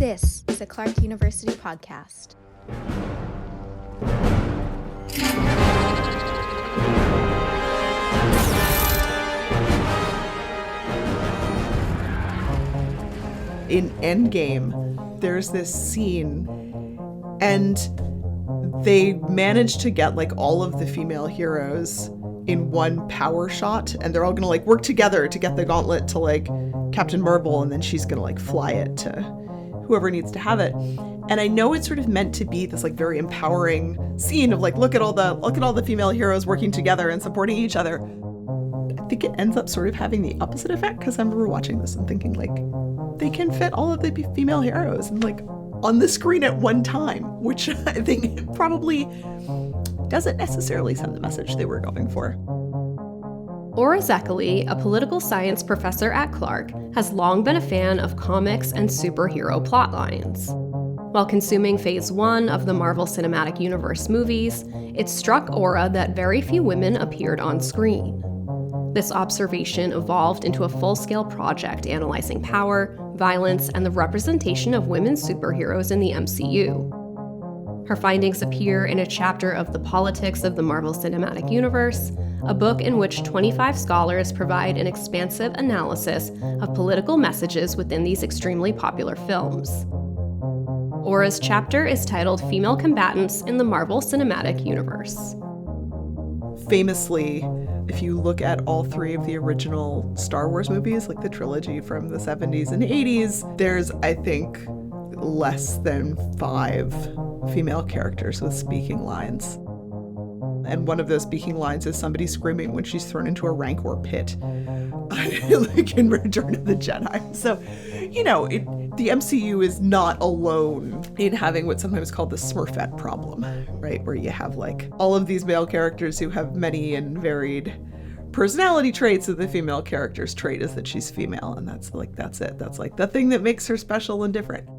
This is a Clark University podcast. In Endgame, there's this scene, and they manage to get like all of the female heroes in one power shot, and they're all gonna like work together to get the gauntlet to like Captain Marvel, and then she's gonna like fly it to whoever needs to have it. And I know it's sort of meant to be this like very empowering scene of like look at all the female heroes working together and supporting each other. I think it ends up sort of having the opposite effect, because I remember watching this and thinking like, they can fit all of the female heroes and like on the screen at one time, which I think probably doesn't necessarily send the message they were going for. Ora Szekely, a political science professor at Clark, has long been a fan of comics and superhero plotlines. While consuming Phase 1 of the Marvel Cinematic Universe movies, it struck Ora that very few women appeared on screen. This observation evolved into a full-scale project analyzing power, violence, and the representation of women superheroes in the MCU. Her findings appear in a chapter of The Politics of the Marvel Cinematic Universe, a book in which 25 scholars provide an expansive analysis of political messages within these extremely popular films. Ora's chapter is titled Female Combatants in the Marvel Cinematic Universe. Famously, if you look at all three of the original Star Wars movies, like the trilogy from the 70s and 80s, there's, I think, less than 5 female characters with speaking lines. And one of those speaking lines is somebody screaming when she's thrown into a Rancor pit, like in Return of the Jedi. So, you know, the MCU is not alone in having what's sometimes called the Smurfette problem, right? Where you have like all of these male characters who have many and varied personality traits, and the female character's trait is that she's female, and that's it. That's like the thing that makes her special and different.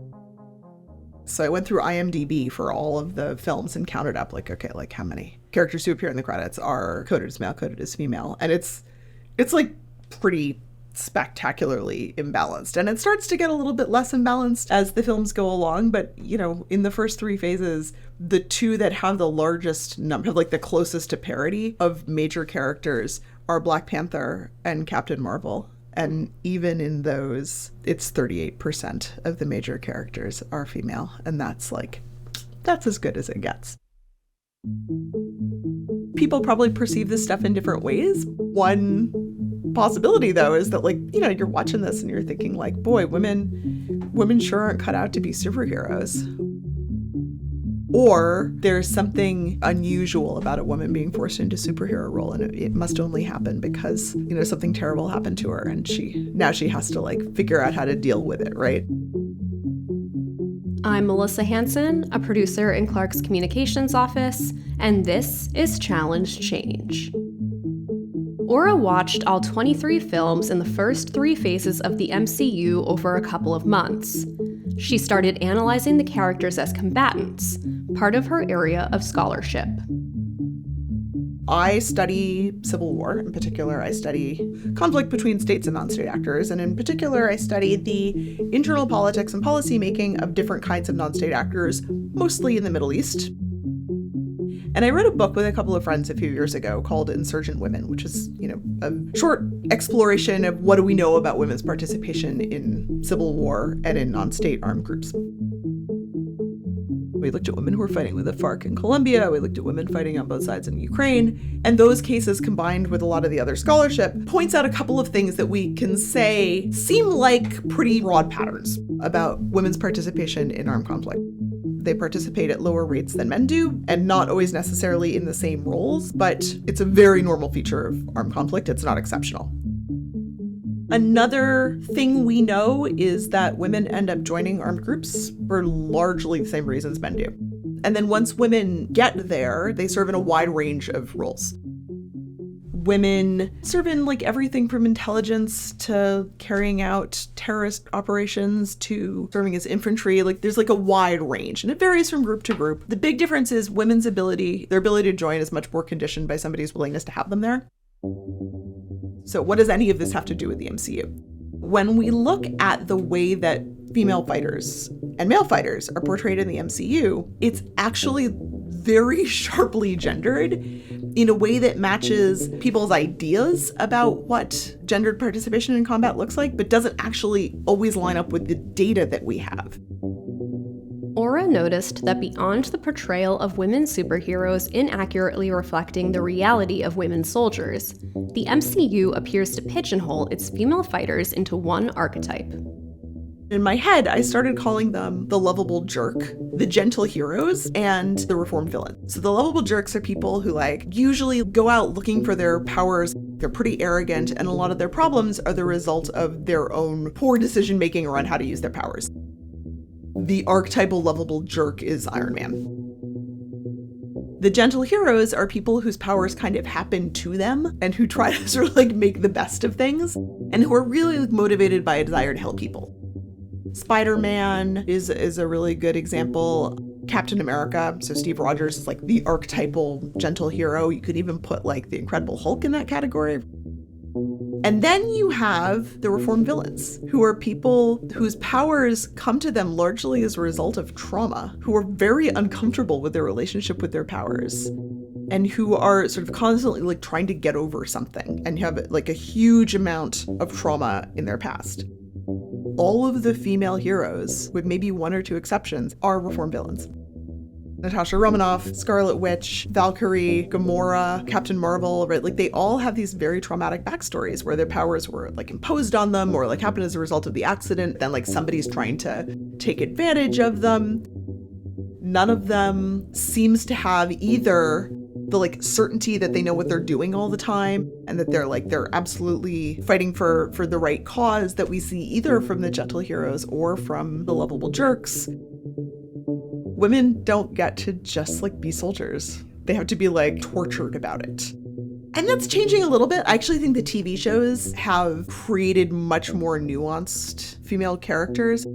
So I went through IMDb for all of the films and counted up like, okay, like how many characters who appear in the credits are coded as male, coded as female. And it's like pretty spectacularly imbalanced. And it starts to get a little bit less imbalanced as the films go along. But, you know, in the first 3 phases, the two that have the largest number, have like the closest to parity of major characters are Black Panther and Captain Marvel. And even in those, it's 38% of the major characters are female. And that's as good as it gets. People probably perceive this stuff in different ways. One possibility, though, is that, like, you know, you're watching this and you're thinking, like, boy, women sure aren't cut out to be superheroes. Or there's something unusual about a woman being forced into a superhero role, and it must only happen because, you know, something terrible happened to her, and she has to, like, figure out how to deal with it, right? I'm Melissa Hansen, a producer in Clark's communications office, and this is Challenge Change. Ora watched all 23 films in the first 3 phases of the MCU over a couple of months. She started analyzing the characters as combatants, part of her area of scholarship. I study Civil War. In particular, I study conflict between states and non-state actors. And in particular, I study the internal politics and policy making of different kinds of non-state actors, mostly in the Middle East. And I wrote a book with a couple of friends a few years ago called Insurgent Women, which is, you know, a short exploration of what do we know about women's participation in civil war and in non-state armed groups. We looked at women who were fighting with the FARC in Colombia. We looked at women fighting on both sides in Ukraine. And those cases, combined with a lot of the other scholarship, points out a couple of things that we can say seem like pretty broad patterns about women's participation in armed conflict. They participate at lower rates than men do, and not always necessarily in the same roles, but it's a very normal feature of armed conflict. It's not exceptional. Another thing we know is that women end up joining armed groups for largely the same reasons men do. And then once women get there, they serve in a wide range of roles. Women serve in like everything from intelligence to carrying out terrorist operations to serving as infantry. Like there's like a wide range, and it varies from group to group. The big difference is women's ability to join is much more conditioned by somebody's willingness to have them there. So what does any of this have to do with the MCU? When we look at the way that female fighters and male fighters are portrayed in the MCU, it's actually very sharply gendered in a way that matches people's ideas about what gendered participation in combat looks like, but doesn't actually always line up with the data that we have. Ora noticed that beyond the portrayal of women superheroes inaccurately reflecting the reality of women soldiers, the MCU appears to pigeonhole its female fighters into one archetype. In my head, I started calling them the lovable jerk, the gentle heroes, and the reformed villain. So the lovable jerks are people who usually go out looking for their powers. They're pretty arrogant, and a lot of their problems are the result of their own poor decision making around how to use their powers. The archetypal lovable jerk is Iron Man. The gentle heroes are people whose powers kind of happen to them and who try to sort of make the best of things and who are really motivated by a desire to help people. Spider-Man is a really good example. Captain America, so Steve Rogers is the archetypal gentle hero. You could even put the Incredible Hulk in that category. And then you have the reformed villains, who are people whose powers come to them largely as a result of trauma, who are very uncomfortable with their relationship with their powers, and who are sort of constantly trying to get over something and have a huge amount of trauma in their past. All of the female heroes, with maybe one or two exceptions, are reformed villains. Natasha Romanoff, Scarlet Witch, Valkyrie, Gamora, Captain Marvel, right? They all have these very traumatic backstories where their powers were imposed on them or happened as a result of the accident. Then somebody's trying to take advantage of them. None of them seems to have either the certainty that they know what they're doing all the time and that they're absolutely fighting for the right cause that we see either from the gentle heroes or from the lovable jerks. Women don't get to just be soldiers. They have to be tortured about it. And that's changing a little bit. I actually think the TV shows have created much more nuanced female characters.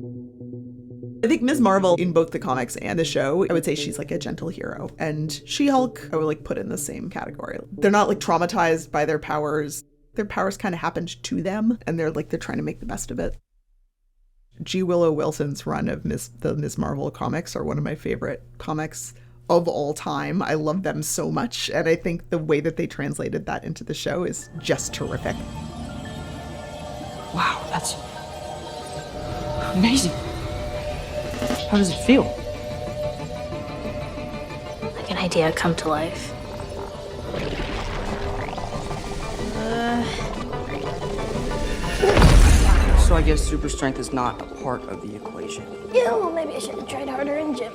I think Ms. Marvel in both the comics and the show, I would say she's a gentle hero. And She-Hulk, I would put in the same category. They're not traumatized by their powers. Their powers kind of happened to them and they're trying to make the best of it. G. Willow Wilson's run of the Ms. Marvel comics are one of my favorite comics of all time. I love them so much, and I think the way that they translated that into the show is just terrific. Wow, that's amazing. How does it feel? Like an idea come to life. So I guess super strength is not a part of the equation. Yeah, well, maybe I should have tried harder in gym.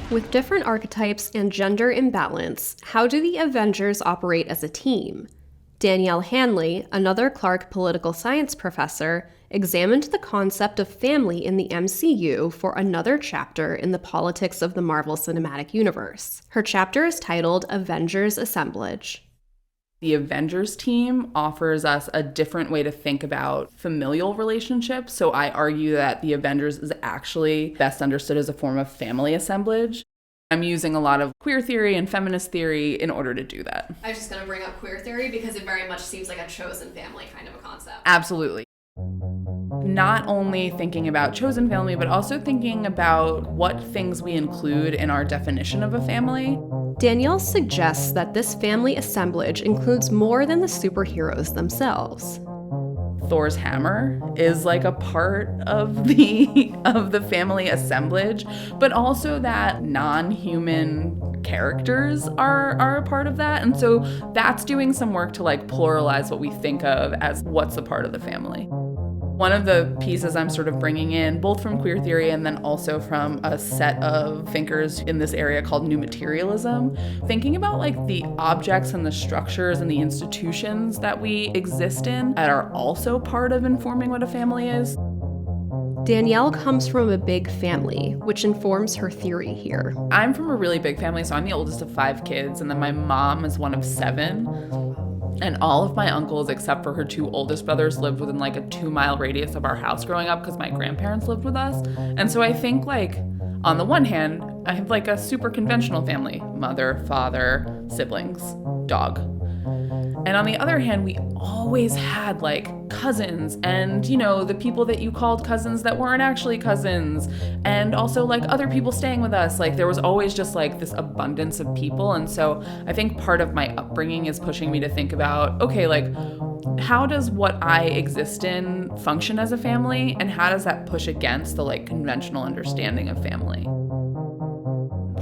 With different archetypes and gender imbalance, how do the Avengers operate as a team? Danielle Hanley, another Clark political science professor, examined the concept of family in the MCU for another chapter in the politics of the Marvel Cinematic Universe. Her chapter is titled Avengers Assemblage. The Avengers team offers us a different way to think about familial relationships. So I argue that the Avengers is actually best understood as a form of family assemblage. I'm using a lot of queer theory and feminist theory in order to do that. I was just going to bring up queer theory because it very much seems like a chosen family kind of a concept. Absolutely. Not only thinking about chosen family, but also thinking about what things we include in our definition of a family. Danielle suggests that this family assemblage includes more than the superheroes themselves. Thor's hammer is a part of the family assemblage, but also that non-human characters are a part of that. And so that's doing some work to pluralize what we think of as what's a part of the family. One of the pieces I'm sort of bringing in, both from queer theory and then also from a set of thinkers in this area called new materialism, thinking about the objects and the structures and the institutions that we exist in that are also part of informing what a family is. Danielle comes from a big family, which informs her theory here. I'm from a really big family, so I'm the oldest of 5 kids, and then my mom is one of 7. And all of my uncles, except for her 2 oldest brothers, lived within a 2-mile radius of our house growing up because my grandparents lived with us. And so I think on the one hand, I have a super conventional family: mother, father, siblings, dog. And on the other hand, we always had like cousins and, you know, the people that you called cousins that weren't actually cousins, and also like other people staying with us. Like there was always just like this abundance of people. And so I think part of my upbringing is pushing me to think about, okay, like how does what I exist in function as a family, and how does that push against the like conventional understanding of family?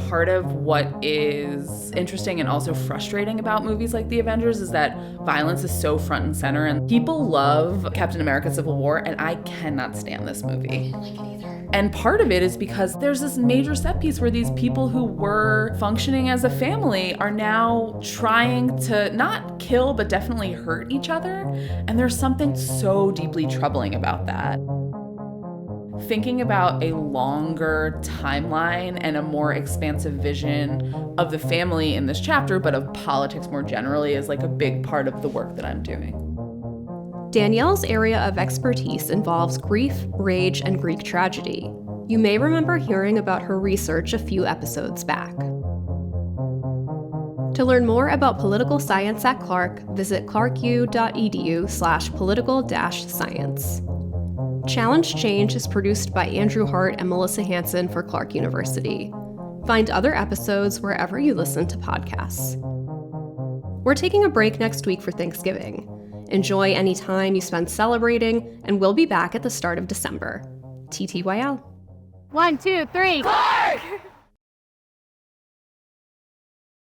Part of what is interesting and also frustrating about movies like The Avengers is that violence is so front and center, and people love Captain America: Civil War, and I cannot stand this movie. I don't like it either. And part of it is because there's this major set piece where these people who were functioning as a family are now trying to not kill, but definitely hurt each other. And there's something so deeply troubling about that. Thinking about a longer timeline and a more expansive vision of the family in this chapter, but of politics more generally, is like a big part of the work that I'm doing. Danielle's area of expertise involves grief, rage, and Greek tragedy. You may remember hearing about her research a few episodes back. To learn more about political science at Clark, visit clarku.edu/political-science. Challenge Change is produced by Andrew Hart and Melissa Hansen for Clark University. Find other episodes wherever you listen to podcasts. We're taking a break next week for Thanksgiving. Enjoy any time you spend celebrating, and we'll be back at the start of December. TTYL. 1, 2, 3. Clark!